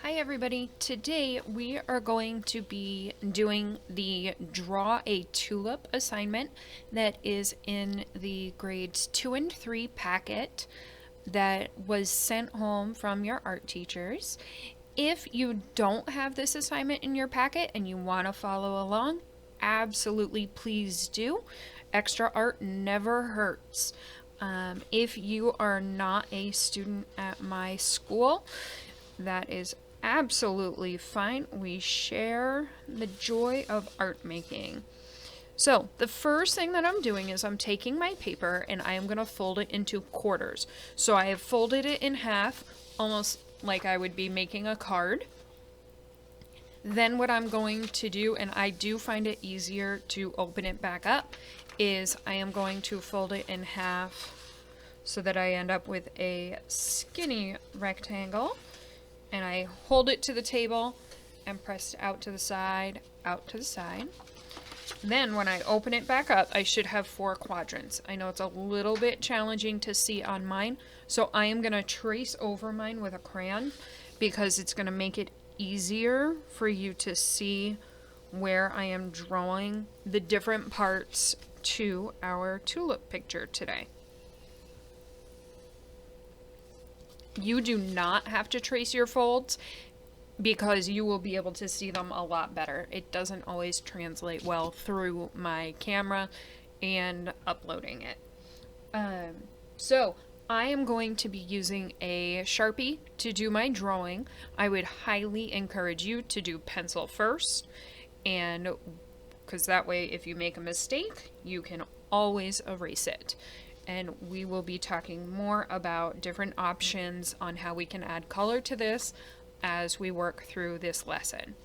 Hi everybody, today we are going to be doing the Draw a Tulip assignment that is in the grades 2 and 3 packet that was sent home from your art teachers. If you don't have this assignment in your packet and you want to follow along, absolutely please do. Extra art never hurts. If you are not a student at my school, that is absolutely fine. We share the joy of art making. So the first thing that I'm doing is I'm taking my paper and I am going to fold it into quarters. So I have folded it in half, almost like I would be making a card. Then what I'm going to do, and I do find it easier to open it back up, is I am going to fold it in half so that I end up with a skinny rectangle. And I hold it to the table and press out to the side, out to the side. Then when I open it back up, I should have 4 quadrants. I know it's a little bit challenging to see on mine, so I am going to trace over mine with a crayon because it's going to make it easier for you to see where I am drawing the different parts to our tulip picture today. You do not have to trace your folds because you will be able to see them a lot better. It doesn't always translate well through my camera and uploading it. So I am going to be using a Sharpie to do my drawing. I would highly encourage you to do pencil first, and because that way if you make a mistake, you can always erase it. And we will be talking more about different options on how we can add color to this as we work through this lesson.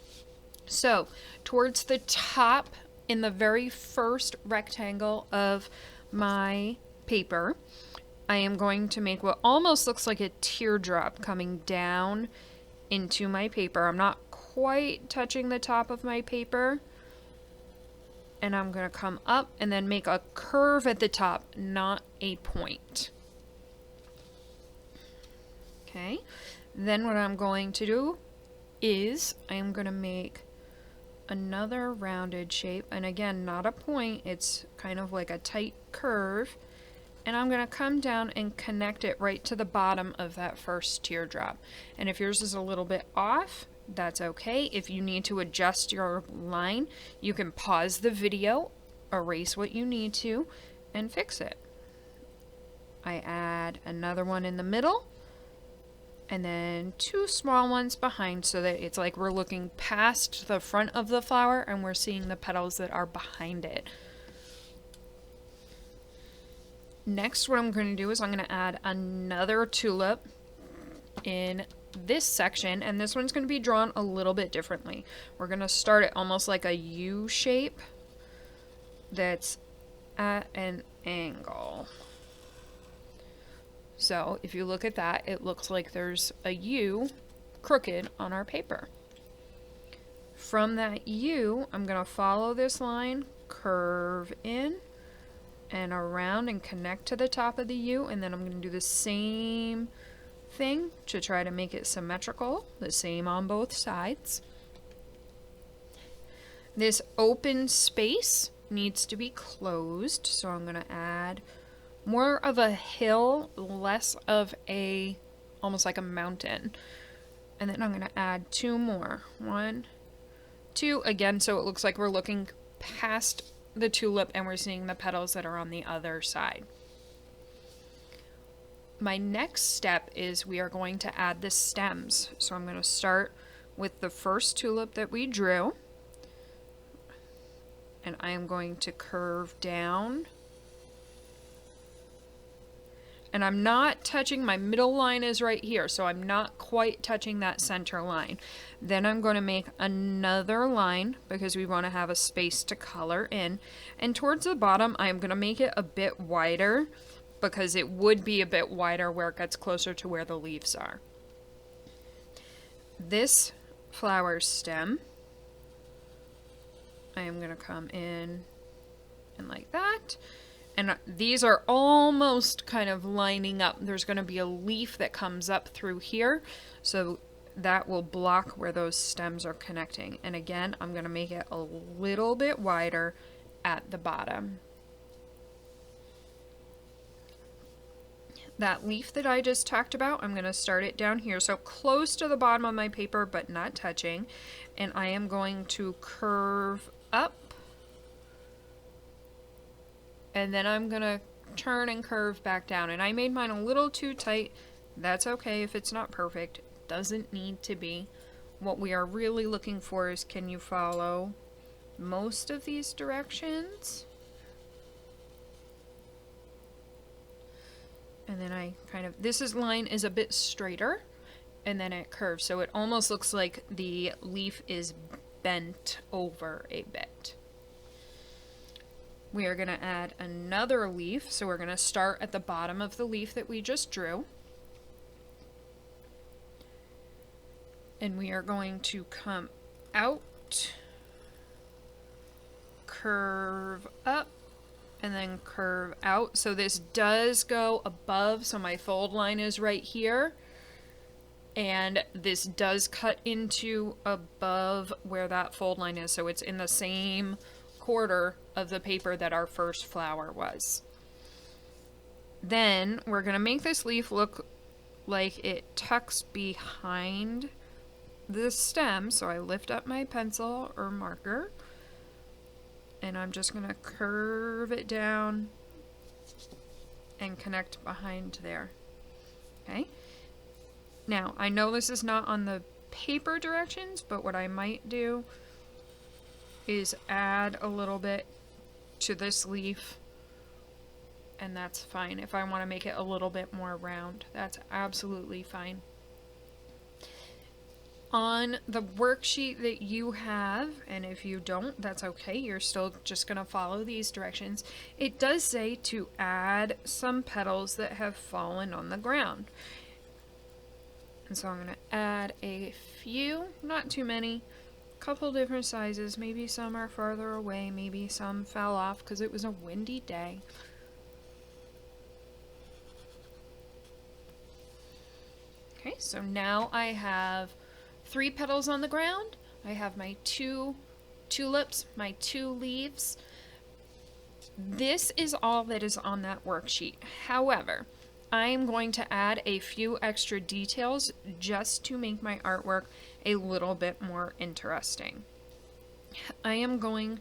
So, towards the top, in the very first rectangle of my paper, I am going to make what almost looks like a teardrop coming down into my paper. I'm not quite touching the top of my paper. And I'm going to come up and then make a curve at the top, not a point. Okay, then what I'm going to do is I'm going to make another rounded shape, and again, not a point, it's kind of like a tight curve, and I'm going to come down and connect it right to the bottom of that first teardrop. And if yours is a little bit off, that's okay. If you need to adjust your line, you can pause the video, erase what you need to, and fix it. I add another one in the middle, and then 2 small ones behind so that it's like we're looking past the front of the flower and we're seeing the petals that are behind it. Next, what I'm going to do is I'm going to add another tulip in this section, and this one's going to be drawn a little bit differently. We're going to start it almost like a U shape that's at an angle. So if you look at that, it looks like there's a U crooked on our paper. From that U, I'm going to follow this line, curve in and around and connect to the top of the U, and then I'm going to do the same thing to try to make it symmetrical, the same on both sides. This open space needs to be closed, so I'm going to add more of a hill, less of a almost like a mountain. And then I'm going to add 2 more. 1, 2, again, so it looks like we're looking past the tulip and we're seeing the petals that are on the other side. My next step is we are going to add the stems. So I'm going to start with the first tulip that we drew, and I am going to curve down, and I'm not touching, my middle line is right here, so I'm not quite touching that center line. Then I'm going to make another line because we want to have a space to color in, and towards the bottom I'm going to make it a bit wider because it would be a bit wider where it gets closer to where the leaves are. This flower stem, I am going to come in and like that. And these are almost kind of lining up. There's going to be a leaf that comes up through here. So that will block where those stems are connecting. And again, I'm going to make it a little bit wider at the bottom. That leaf that I just talked about, I'm going to start it down here, so close to the bottom of my paper but not touching, and I am going to curve up, and then I'm going to turn and curve back down. And I made mine a little too tight. That's okay if it's not perfect. It doesn't need to be. What we are really looking for is, can you follow most of these directions? And then I kind of, line is a bit straighter, and then it curves, so it almost looks like the leaf is bent over a bit. We are going to add another leaf, so we're going to start at the bottom of the leaf that we just drew. And we are going to come out, curve up, and then curve out. So this does go above, so my fold line is right here. And this does cut into above where that fold line is, so it's in the same quarter of the paper that our first flower was. Then we're going to make this leaf look like it tucks behind the stem, so I lift up my pencil or marker, and I'm just going to curve it down and connect behind there. Okay. Now, I know this is not on the paper directions, but what I might do is add a little bit to this leaf, and that's fine. If I want to make it a little bit more round, that's absolutely fine. On the worksheet that you have, and if you don't, that's okay, you're still just going to follow these directions. It does say to add some petals that have fallen on the ground. And so I'm going to add a few, not too many, couple different sizes. Maybe some are farther away, maybe some fell off because it was a windy day. Okay, so now I have 3 petals on the ground. I have my 2 tulips, my 2 leaves. This is all that is on that worksheet. However, I am going to add a few extra details just to make my artwork a little bit more interesting. I am going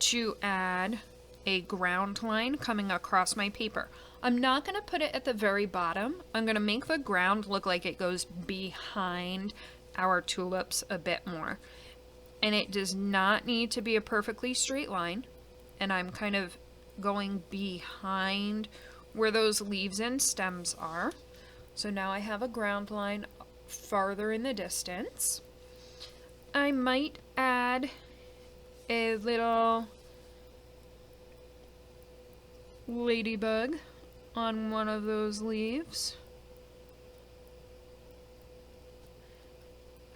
to add a ground line coming across my paper. I'm not going to put it at the very bottom. I'm going to make the ground look like it goes behind our tulips a bit more. And it does not need to be a perfectly straight line. And I'm kind of going behind where those leaves and stems are. So now I have a ground line farther in the distance. I might add a little ladybug on one of those leaves.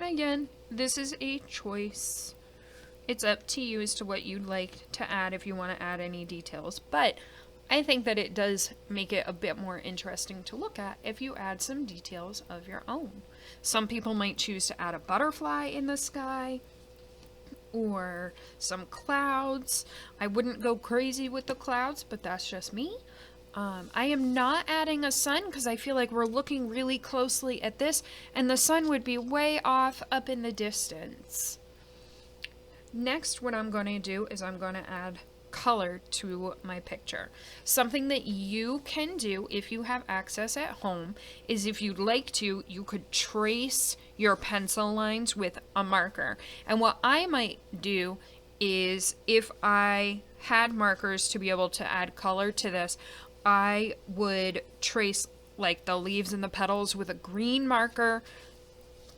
Again, this is a choice. It's up to you as to what you'd like to add if you want to add any details, but I think that it does make it a bit more interesting to look at if you add some details of your own. Some people might choose to add a butterfly in the sky or some clouds. I wouldn't go crazy with the clouds, but that's just me. I am not adding a sun because I feel like we're looking really closely at this and the sun would be way off up in the distance. Next, what I'm going to do is I'm going to add color to my picture. Something that you can do if you have access at home is, if you'd like to, you could trace your pencil lines with a marker. And what I might do is, if I had markers to be able to add color to this, I would trace like the leaves and the petals with a green marker,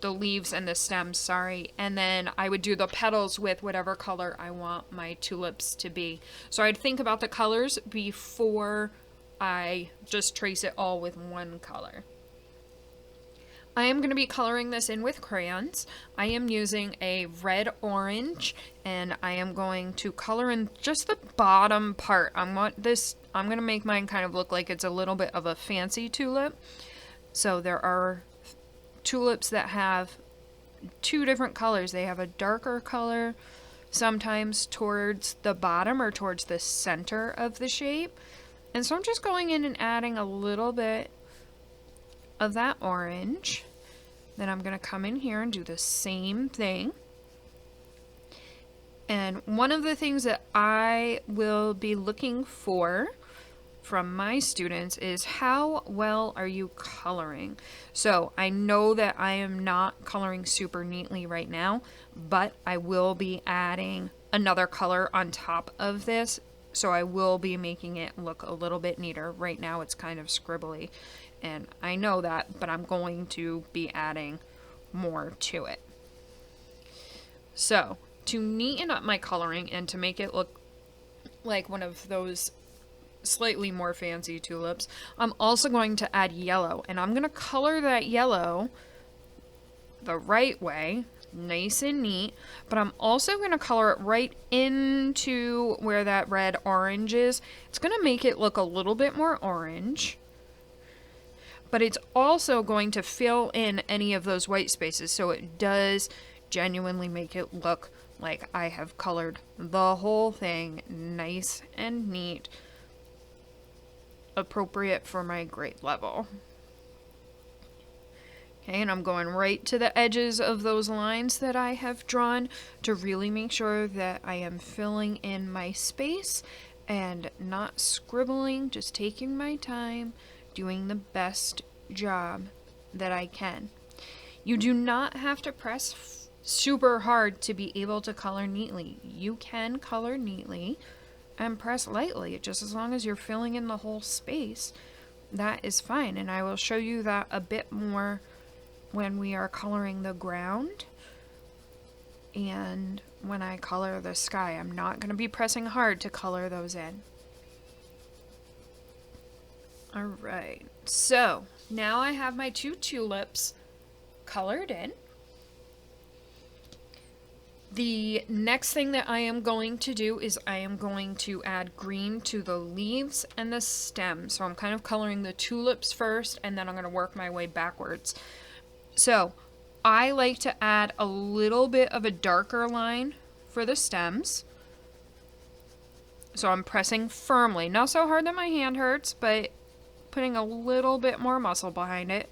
the leaves and the stems, sorry, and then I would do the petals with whatever color I want my tulips to be. So I'd think about the colors before I just trace it all with one color. I am going to be coloring this in with crayons. I am using a red-orange, and I am going to color in just the bottom part. I'm going to make mine kind of look like it's a little bit of a fancy tulip. So there are tulips that have two different colors. They have a darker color sometimes towards the bottom or towards the center of the shape. And so I'm just going in and adding a little bit of that orange. Then I'm going to come in here and do the same thing. And one of the things that I will be looking for from my students is how well are you coloring? So I know that I am not coloring super neatly right now, but I will be adding another color on top of this. So I will be making it look a little bit neater. Right now it's kind of scribbly, and I know that, but I'm going to be adding more to it. So to neaten up my coloring and to make it look like one of those slightly more fancy tulips, I'm also going to add yellow, and I'm going to color that yellow the right way, nice and neat, but I'm also going to color it right into where that red orange is. It's going to make it look a little bit more orange, but it's also going to fill in any of those white spaces, so it does genuinely make it look like I have colored the whole thing nice and neat, appropriate for my grade level. Okay, and I'm going right to the edges of those lines that I have drawn to really make sure that I am filling in my space and not scribbling, just taking my time, doing the best job that I can. You do not have to press super hard to be able to color neatly. You can color neatly and press lightly, just as long as you're filling in the whole space. That is fine, and I will show you that a bit more when we are coloring the ground and when I color the sky. I'm not going to be pressing hard to color those in. Alright, so now I have my two tulips colored in. The next thing that I am going to do is I am going to add green to the leaves and the stem. So I'm kind of coloring the tulips first, and then I'm going to work my way backwards. So I like to add a little bit of a darker line for the stems. So I'm pressing firmly, not so hard that my hand hurts, but putting a little bit more muscle behind it.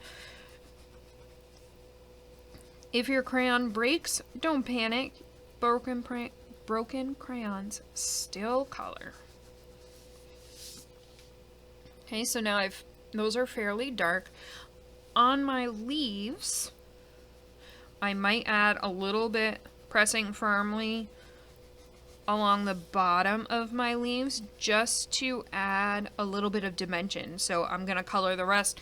If your crayon breaks, don't panic. Broken crayons still color. Okay, so now those are fairly dark. On my leaves, I might add a little bit, pressing firmly along the bottom of my leaves, just to add a little bit of dimension. So I'm going to color the rest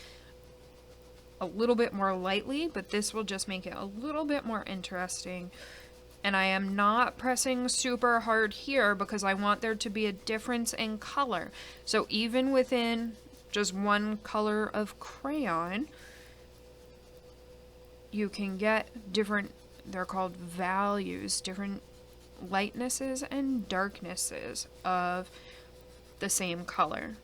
a little bit more lightly, but this will just make it a little bit more interesting. And I am not pressing super hard here because I want there to be a difference in color. So even within just one color of crayon, you can get different, they're called values, different lightnesses and darknesses of the same color.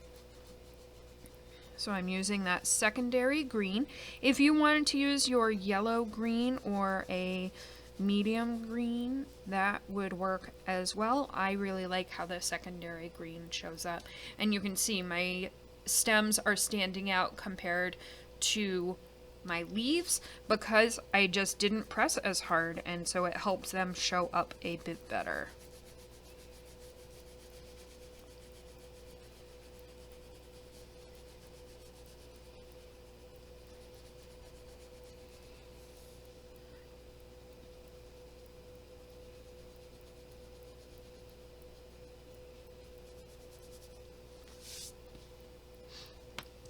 So I'm using that secondary green. If you wanted to use your yellow green or a medium green, that would work as well. I really like how the secondary green shows up. And you can see my stems are standing out compared to my leaves because I just didn't press as hard, and so it helps them show up a bit better.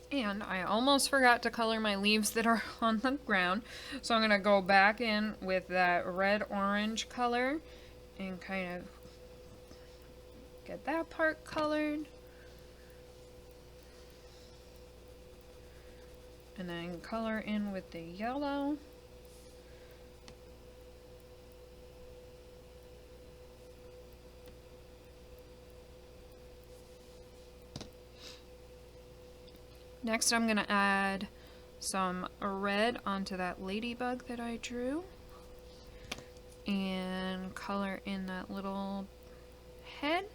And I almost forgot to color my leaves that are on the ground. So I'm going to go back in with that red-orange color and kind of get that part colored. And then color in with the yellow. Next, I'm going to add some red onto that ladybug that I drew. and color in that little head.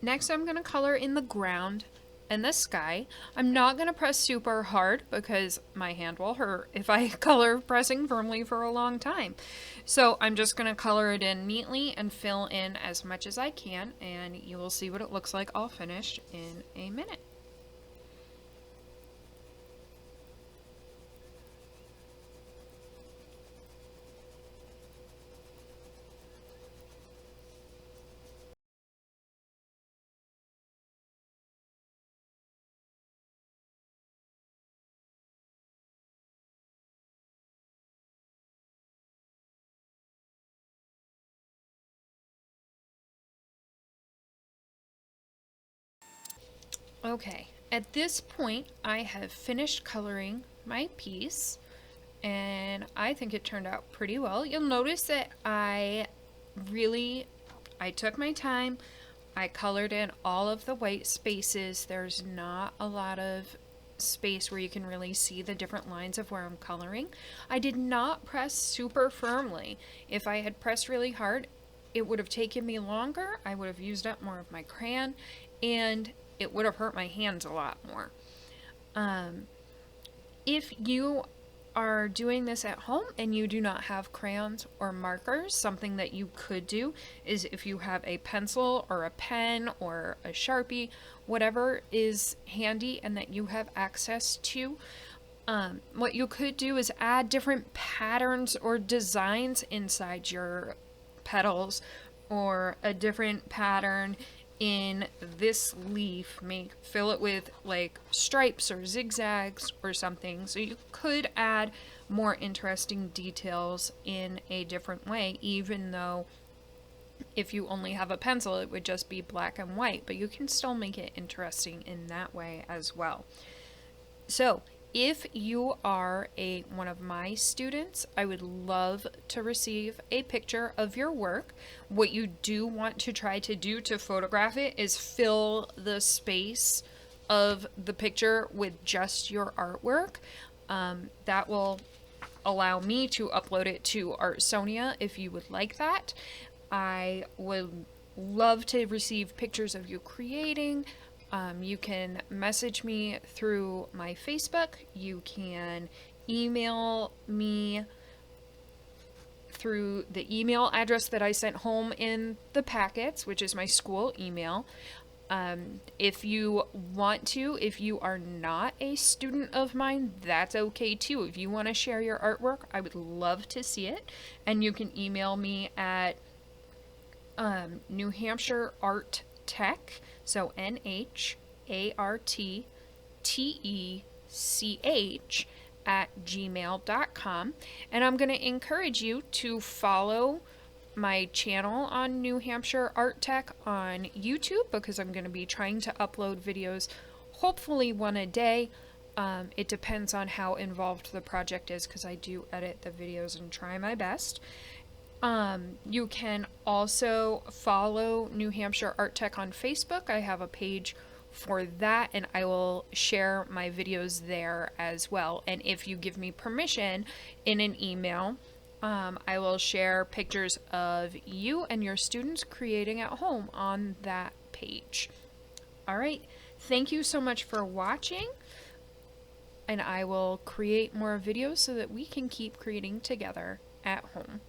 Next, I'm going to color in the ground and the sky. I'm not going to press super hard because my hand will hurt if I color pressing firmly for a long time. So I'm just going to color it in neatly and fill in as much as I can, and you will see what it looks like all finished in a minute. Okay, at this point I have finished coloring my piece and I think it turned out pretty well. You'll notice that I took my time. I colored in all of the white spaces. There's not a lot of space where you can really see the different lines of where I'm coloring. I did not press super firmly. If I had pressed really hard, it would have taken me longer. I would have used up more of my crayon, and it would have hurt my hands a lot more. If you are doing this at home and you do not have crayons or markers, something that you could do is if you have a pencil or a pen or a sharpie, whatever is handy and that you have access to, what you could do is add different patterns or designs inside your petals, or a different pattern in this leaf, fill it with like stripes or zigzags or something. So you could add more interesting details in a different way, even though if you only have a pencil it would just be black and white, but you can still make it interesting in that way as well. So if you are one of my students, I would love to receive a picture of your work. What you do want to try to do to photograph it is fill the space of the picture with just your artwork. That will allow me to upload it to Artsonia if you would like that. I would love to receive pictures of you creating. You can message me through my Facebook. You can email me through the email address that I sent home in the packets, which is my school email. If you want to, if you are not a student of mine, that's okay too. If you want to share your artwork, I would love to see it. And you can email me at NHArtTech. So NHArtTech at gmail.com. And I'm going to encourage you to follow my channel on New Hampshire Art Tech on YouTube, because I'm going to be trying to upload videos, hopefully one a day. It depends on how involved the project is, because I do edit the videos and try my best. You can also follow New Hampshire Art Tech on Facebook. I have a page for that, and I will share my videos there as well. And if you give me permission in an email, I will share pictures of you and your students creating at home on that page. All right, thank you so much for watching, and I will create more videos so that we can keep creating together at home.